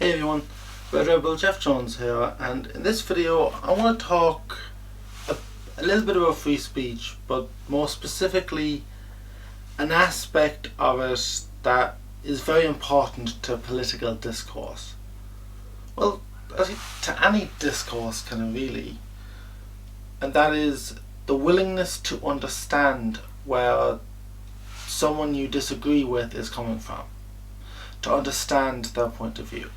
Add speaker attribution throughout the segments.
Speaker 1: Hey everyone, Red Rebel Jeff Jones here, and in this video I want to talk a little bit about free speech, but more specifically an aspect of it that is very important to political discourse. Well, to any discourse kind of really, and that is the willingness to understand where someone you disagree with is coming from, to understand their point of view.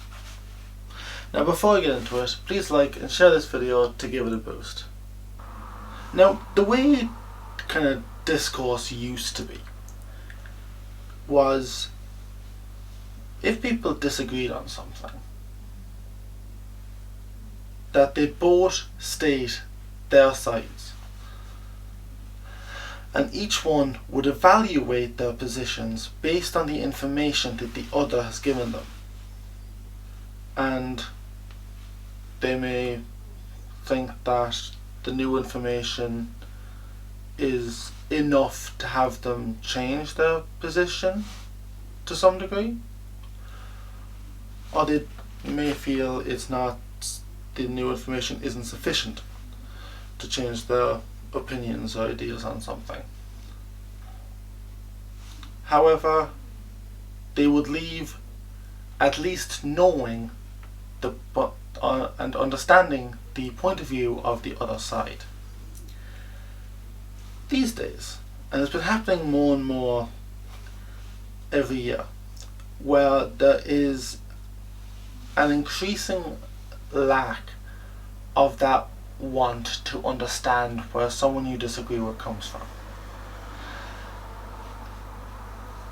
Speaker 1: Now before I get into it, please like and share this video to give it a boost. Now the way kind of discourse used to be was if people disagreed on something, that they both state their sides and each one would evaluate their positions based on the information that the other has given them. And they may think that the new information is enough to have them change their position to some degree, or they may feel it's not, the new information isn't sufficient to change their opinions or ideas on something. However, they would leave at least knowing and understanding the point of view of the other side. These days, and it's been happening more and more every year, where there is an increasing lack of that want to understand where someone you disagree with comes from.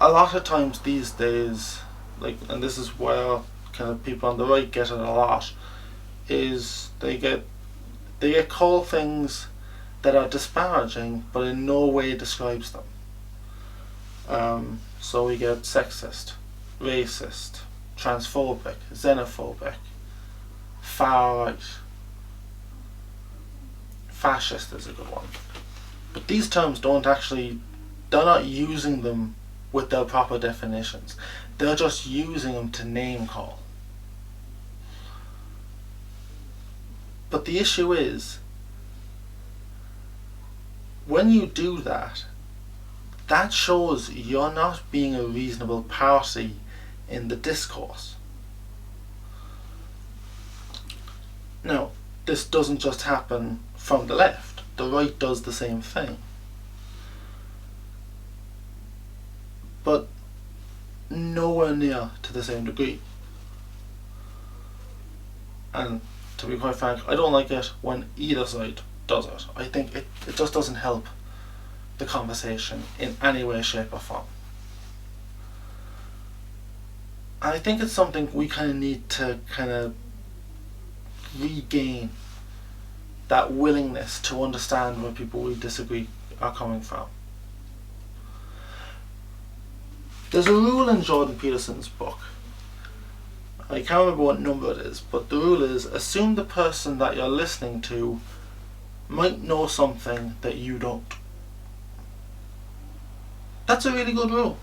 Speaker 1: A lot of times these days, and this is where kind of people on the right get it a lot, is they get called things that are disparaging but in no way describes them. So we get sexist, racist, transphobic, xenophobic, far right, fascist is a good one. But these terms they're not using them with their proper definitions. They're just using them to name call. But the issue is, when you do that, that shows you're not being a reasonable party in the discourse. Now, this doesn't just happen from the left. The right does the same thing. But nowhere near to the same degree. And to be quite frank, I don't like it when either side does it. I think it just doesn't help the conversation in any way, shape or form. And I think it's something we kind of need to kind of regain, that willingness to understand where people we disagree are coming from. There's a rule in Jordan Peterson's book. I can't remember what number it is, but the rule is assume the person that you're listening to might know something that you don't. That's a really good rule.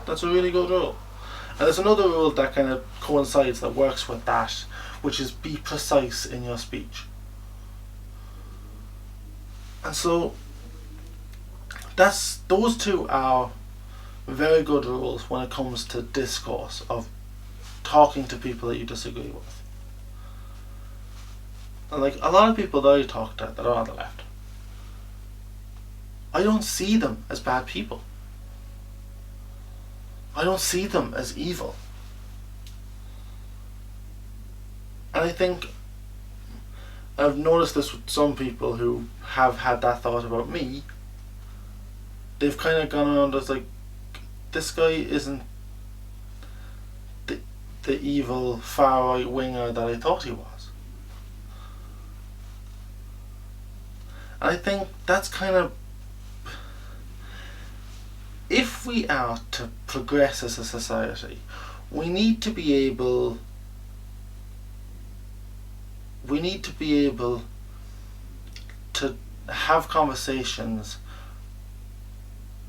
Speaker 1: And there's another rule that kind of coincides, that works with that, which is be precise in your speech. And so those two are very good rules when it comes to discourse, of talking to people that you disagree with. And a lot of people that I talk to that are on the left, I don't see them as bad people. I don't see them as evil. And I think I've noticed this with some people who have had that thought about me. They've kind of gone around as this guy isn't the evil far right winger that I thought he was. And I think that's kind of, if we are to progress as a society, we need to be able to have conversations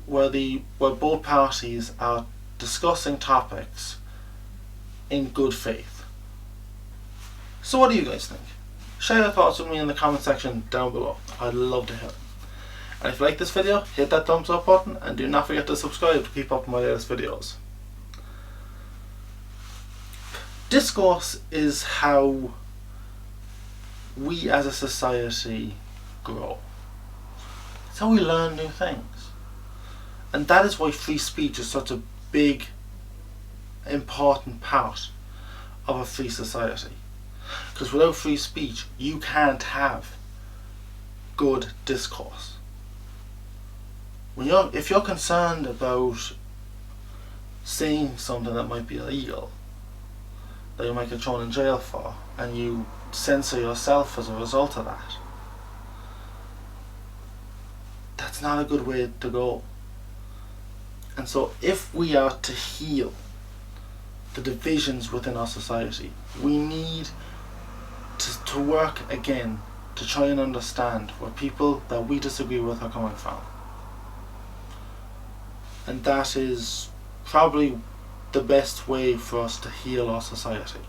Speaker 1: where both parties are discussing topics in good faith, So what do you guys think? Share your thoughts with me in the comment section down below. I'd love to hear them. And if you like this video, hit that thumbs up button and do not forget to subscribe to keep up with my latest videos. Discourse is how we as a society grow. It's how we learn new things. And that is why free speech is such a big, important part of a free society. Because without free speech, you can't have good discourse. If you're concerned about saying something that might be illegal, that you might get thrown in jail for, and you censor yourself as a result of that, that's not a good way to go. And so if we are to heal the divisions within our society, we need to work again to try and understand where people that we disagree with are coming from. And that is probably the best way for us to heal our society.